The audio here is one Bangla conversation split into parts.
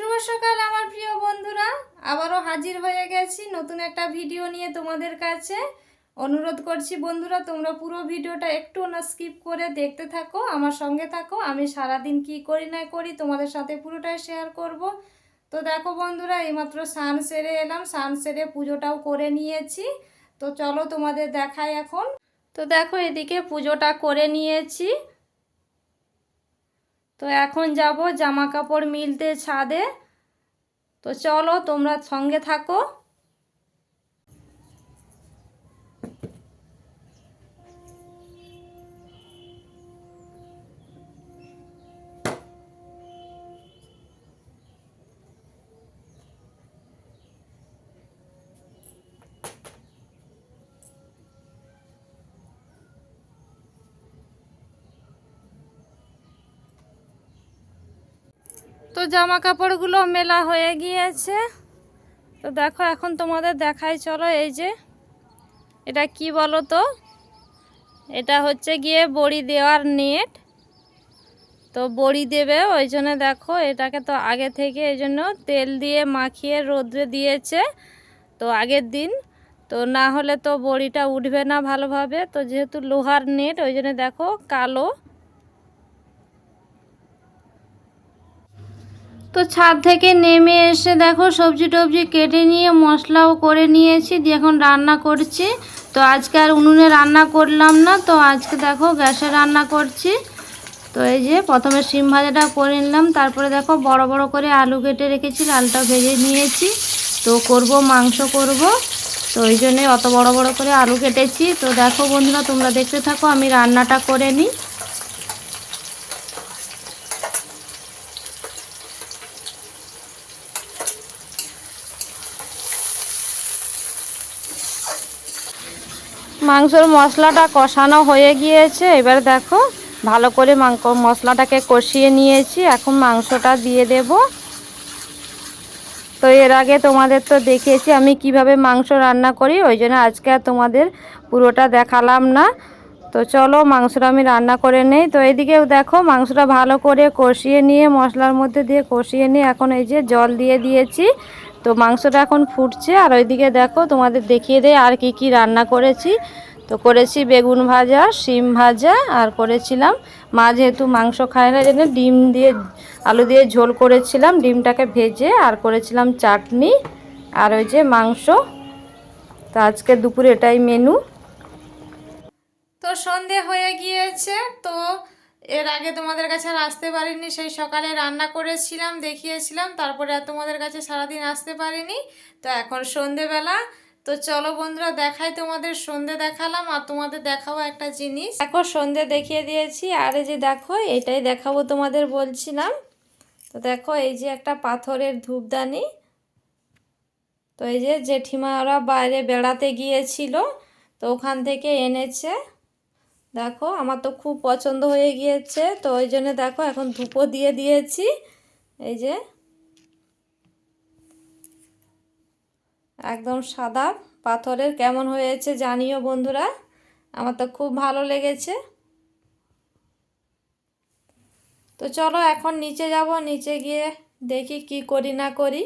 শুভ সকাল আমার প্রিয় বন্ধুরা, আবারও হাজির হয়ে গেছি নতুন একটা ভিডিও নিয়ে তোমাদের কাছে। অনুরোধ করছি বন্ধুরা, তোমরা পুরো ভিডিওটা একটু না স্কিপ করে দেখতে থাকো, আমার সঙ্গে থাকো। আমি সারাদিন কি করি না করি তোমাদের সাথে পুরোটাই শেয়ার করব। তো দেখো বন্ধুরা, এইমাত্র স্নান সেরে এলাম, স্নান সেরে পুজোটাও করে নিয়েছি। তো চলো তোমাদের দেখাই এখন। তো দেখো এদিকে পুজোটা করে নিয়েছি। তো এখন যাব জামা কাপড় মিলতে ছাদে। তো চলো তোমরা সঙ্গে থাকো। তো জামা কাপড়গুলো মেলা হয়ে গিয়েছে। তো দেখো এখন তোমাদের দেখাই, চলো। এই যে এটা কি বলো তো, এটা হচ্ছে গিয়ে বড়ি দেওয়ার নেট। তো বড়ি দেবে ওই জন্য দেখো এটাকে তো আগে থেকে এই জন্য তেল দিয়ে মাখিয়ে রোদ্রে দিয়েছে তো আগের দিন। তো না হলে তো বড়িটা উঠবে না ভালোভাবে। তো যেহেতু লোহার নেট ওই জন্য দেখো কালো। তো ছাদ থেকে নেমে এসে দেখো সবজি টবজি কেটে নিয়ে মশলাও করে নিয়েছি, দিয়ে এখন রান্না করছি। তো আজকে আর উনুনে রান্না করলাম না, তো আজকে দেখো গ্যাসে রান্না করছি। তো এই যে প্রথমে শিম ভাজাটা করে নিলাম, তারপরে দেখো বড় বড় করে আলু কেটে রেখেছি, আলুটা ভেজে নিয়েছি। তো করব মাংস করব, তো ওই জন্যে অত বড় বড় করে আলু কেটেছি। তো দেখো বন্ধুরা তোমরা দেখতে থাকো, আমি রান্নাটা করে নিই। মাংসের মশলাটা কষানো হয়ে গিয়েছে, এবার দেখো ভালো করে মশলাটাকে কষিয়ে নিয়েছি, এখন মাংসটা দিয়ে দেব। তো এর আগে তোমাদের তো দেখিয়েছি আমি কিভাবে মাংস রান্না করি, ওই জন্য আজকে আর তোমাদের পুরোটা দেখালাম না। তো চলো মাংসটা আমি রান্না করে নেই। তো এদিকেও দেখো মাংসটা ভালো করে কষিয়ে নিয়ে মশলার মধ্যে দিয়ে কষিয়ে নিয়ে এখন এই যে জল দিয়ে দিয়েছি। তো মাংসটা এখন ফুটছে, আর ওইদিকে দেখো তোমাদের দেখিয়ে দেয় আর কি কি রান্না করেছি। তো করেছি বেগুন ভাজা, শিম ভাজা, আর করেছিলাম মা যেহেতু মাংস খায় না জন্য ডিম দিয়ে আলু দিয়ে ঝোল করেছিলাম, ডিমটাকে ভেজে, আর করেছিলাম চাটনি, আর ওই যে মাংস। তো আজকে দুপুরে এটাই মেনু। তো সন্ধে হয়ে গিয়েছে। তো এর আগে তোমাদের কাছে আর আসতে পারিনি, সেই সকালে রান্না করেছিলাম দেখিয়েছিলাম, তারপরে আর তোমাদের কাছে সারাদিন আসতে পারিনি। তো এখন সন্ধেবেলা। তো চলো বন্ধুরা দেখাই, তোমাদের সন্ধে দেখালাম আর তোমাদের দেখাবো একটা জিনিস। দেখো সন্ধে দেখিয়ে দিয়েছি, আর এই যে দেখো এটাই দেখাবো তোমাদের বলছিলাম। তো দেখো এই যে একটা পাথরের ধূপদানি। তো এই যে জেঠিমা ওরা বাইরে বেড়াতে গিয়েছিল, তো ওখান থেকে এনেছে। দেখো আমার তো খুব পছন্দ হয়ে গিয়েছে, তো ওই জন্য দেখো এখন ধূপও দিয়ে দিয়েছি। এই যে একদম সাদা পাথরের, কেমন হয়েছে জানিও বন্ধুরা, আমার তো খুব ভালো লেগেছে। তো চলো এখন নিচে যাব, নিচে গিয়ে দেখি কি করি না করি।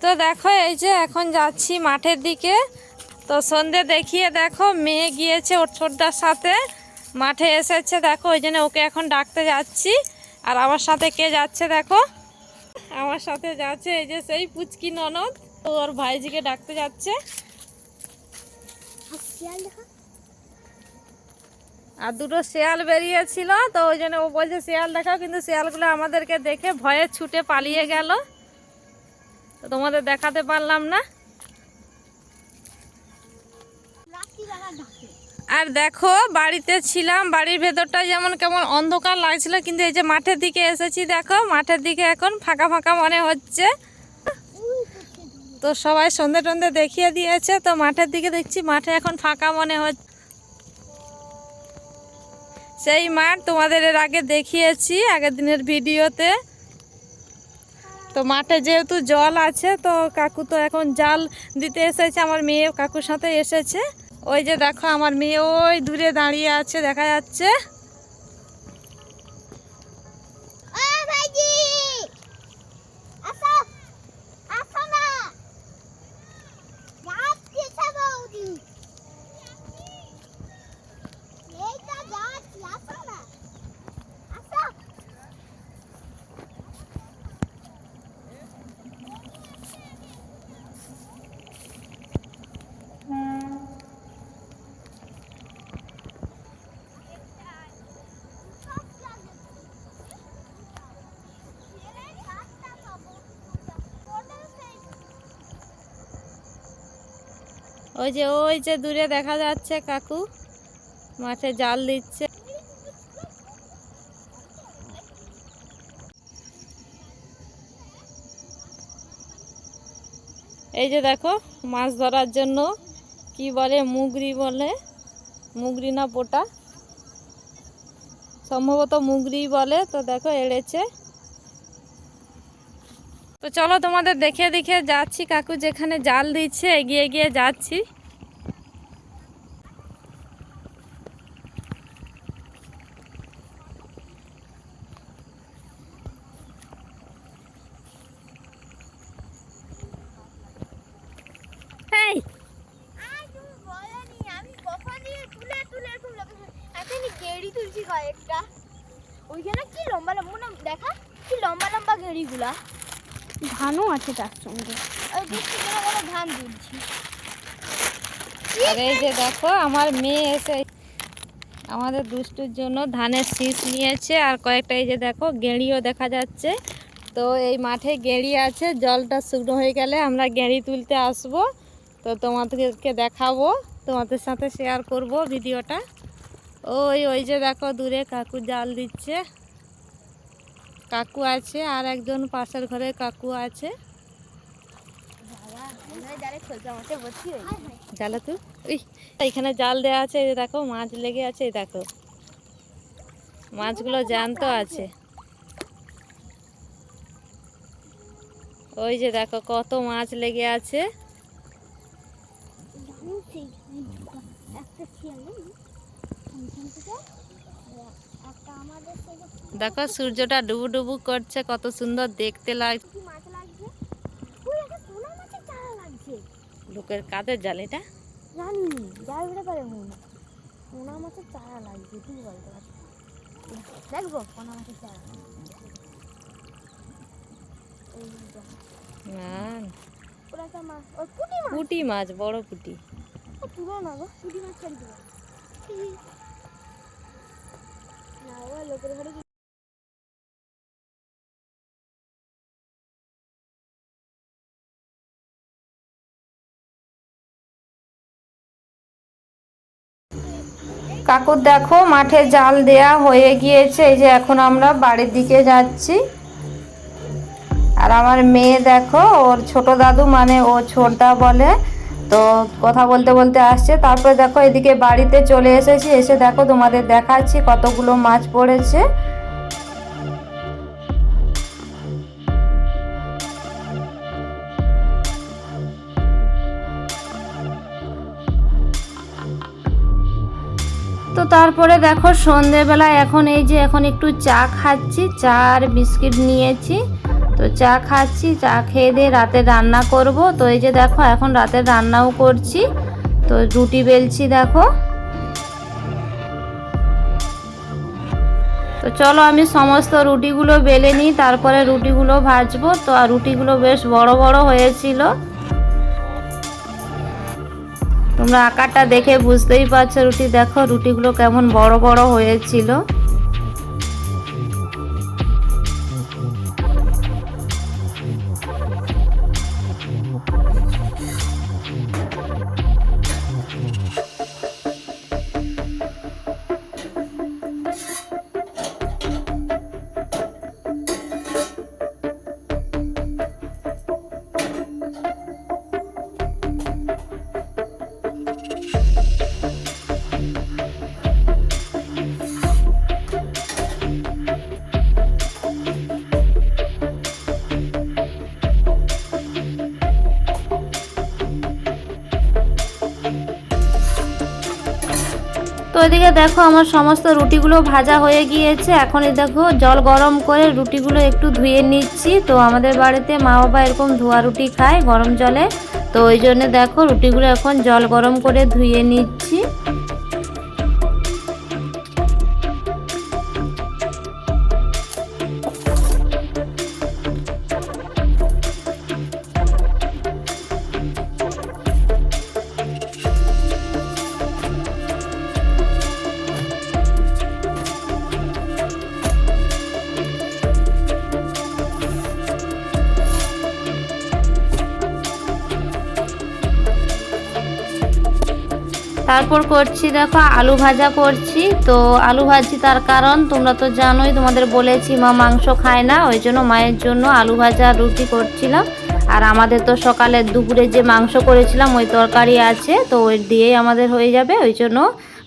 তো দেখো এই যে এখন যাচ্ছি মাঠের দিকে। তো সন্ধে দেখিয়ে দেখো মেয়ে গিয়েছে ওর ছোটদার সাথে মাঠে এসেছে, দেখো ওই জন্য ওকে এখন ডাকতে যাচ্ছি। আর আমার সাথে কে যাচ্ছে দেখো, আমার সাথে যাচ্ছে এই যে সেই পুচকি ননদ, ওর ভাইজিকে ডাকতে যাচ্ছে। আর দুটো শেয়াল বেরিয়েছিল, তো ওই জন্য ও বলছে শেয়াল দেখাও, কিন্তু শেয়ালগুলো আমাদেরকে দেখে ভয়ে ছুটে পালিয়ে গেল, তো তোমাদের দেখাতে পারলাম না। আর দেখো বাড়িতে ছিলাম, বাড়ির ভেতরটা যেমন কেমন অন্ধকার লাগছিল, কিন্তু এই যে মাঠের দিকে এসেছি দেখো মাঠের দিকে এখন ফাঁকা ফাঁকা মনে হচ্ছে। তো সবাই সন্ধে টন্ধে দেখিয়ে দিয়েছে, তো মাঠের দিকে দেখছি মাঠে এখন ফাঁকা মনে হচ্ছে। সেই মাঠ তোমাদের এর আগে দেখিয়েছি আগের দিনের ভিডিওতে। তো মাঠে যেহেতু জল আছে, তো কাকু তো এখন জাল দিতে এসেছে, আমার মেয়ে কাকুর সাথে এসেছে। ওই যে দেখো আমার মেয়ে ওই দূরে দাঁড়িয়ে আছে, দেখা যাচ্ছে। ওই যে দূরে দেখা যাচ্ছে কাকু মাঠে জাল দিচ্ছে। এই যে দেখো মাছ ধরার জন্য কি বলে মুগরি বলে, মুগরি না পোটা, সম্ভবত মুগরি বলে। তো দেখো এড়েছে। তো চলো তোমাদের দেখে দেখে যাচ্ছি, কাকু যেখানে জাল দিচ্ছে এগিয়ে এগিয়ে যাচ্ছি। ওইখানে কি লম্বা লম্বা দেখা, কি লম্বা লম্বা গেড়িগুলা, ধানও আছে তার সঙ্গে। ধান তুলছি। আর এই যে দেখো আমার মেয়ে এসে আমাদের দুষ্টুর জন্য ধানের শীষ নিয়েছে, আর কয়েকটা এই যে দেখো গেঁড়িও দেখা যাচ্ছে। তো এই মাঠে গেঁড়ি আছে, জলটা শুকনো হয়ে গেলে আমরা গেঁড়ি তুলতে আসব। তো তোমাদেরকে দেখাবো, তোমাদের সাথে শেয়ার করব ভিডিওটা। ওই যে দেখো দূরে কাকু জাল দিচ্ছে, কাকু আছে আর একজন পাশের ঘরে কাকু আছে। জালে তো এখানে জাল দেওয়া আছে, এই দেখো মাছ লেগে আছে, এই দেখো মাছগুলো জ্যান্ত আছে। ওই যে দেখো কত মাছ লেগে আছে। দেখো সূর্যটা ডুবু ডুবু করছে, কত সুন্দর দেখতে লাগছে। লোকের কাদের জাল এটা জানি, যাই উঠে পারে পোনা মাছের চারা লাগছে, ঠিক বলতে পারছি। দেখবো পোনা মাছের চারা পুঁটি মাছ, বড় পুঁটি। তুলো না গো, পুঁটি মাছ ছাড়ি দেবো না, লোকের ঘরে। কাকুর দেখো মাঠে জাল দেয়া হয়ে গিয়েছে। এই যে এখন আমরা বাড়ির দিকে যাচ্ছি। আর আমার মেয়ে দেখো ওর ছোট দাদু মানে ও ছোটদা বলে, তো কথা বলতে বলতে আসছে। তারপরে দেখো এদিকে বাড়িতে চলে এসেছি, এসে দেখো তোমাদের দেখাচ্ছি কতগুলো মাছ পড়েছে। তো তারপরে দেখো সন্ধেবেলায় এখন এই যে এখন একটু চা খাচ্ছি, চা আর বিস্কিট নিয়েছি। তো চা খাচ্ছি, চা খেয়ে দিয়ে রাতে রান্না করব। তো এই যে দেখো এখন রাতে রান্নাও করছি। তো রুটি বেলছি দেখো। তো চলো আমি সমস্ত রুটিগুলো বেলে নিই, তারপরে রুটিগুলো ভাজবো। তো আর রুটিগুলো বেশ বড় বড় হয়েছিল, তোমরা আকারটা দেখে বুঝতেই পারছো। রুটি দেখো রুটিগুলো কেমন বড় বড় হয়েছিল। তো এদিকে দেখো আমার সমস্ত রুটিগুলো ভাজা হয়ে গিয়েছে। এখন এই দেখো জল গরম করে রুটিগুলো একটু ধুয়ে নিচ্ছি। তো আমাদের বাড়িতে মা বাবা এরকম ধোয়া রুটি খায় গরম জলে, তো ওই জন্য দেখো রুটিগুলো এখন জল গরম করে ধুয়ে নিচ্ছি। তারপর করছি দেখো আলু ভাজা করছি। তো আলু ভাজছি তার কারণ তোমরা তো জানোই, তোমাদের বলেছি মা মাংস খায় না, ওই জন্য মায়ের জন্য আলু ভাজা রুটি করছিলাম। আর আমাদের তো সকালে দুপুরে যে মাংস করেছিলাম ওই তরকারি আছে, তো ওই দিয়েই আমাদের হয়ে যাবে, ওই জন্য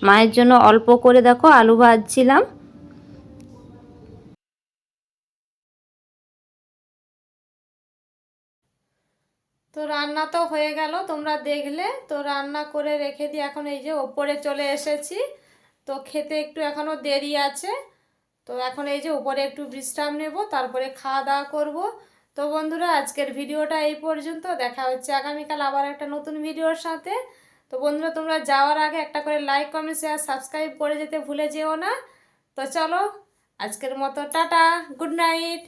মায়ের জন্য অল্প করে দেখো আলু ভাজছিলাম। তো রান্না তো হয়ে গেল, তোমরা দেখলে। তো রান্না করে রেখে দিয়ে এখন এই যে ওপরে চলে এসেছি। তো খেতে একটু এখনো দেরি আছে, তো এখন এই যে উপরে একটু বিশ্রাম নেব, তারপরে খাওয়া দাওয়া করব। তো বন্ধুরা আজকের ভিডিওটা এই পর্যন্ত, দেখা হচ্ছে আগামীকাল আবার একটা নতুন ভিডিওর সাথে। তো বন্ধুরা তোমরা যাওয়ার আগে একটা করে লাইক কমেন্ট শেয়ার সাবস্ক্রাইব করে যেতে ভুলে যেও না। তো চলো আজকের মতো টাটা, গুড নাইট।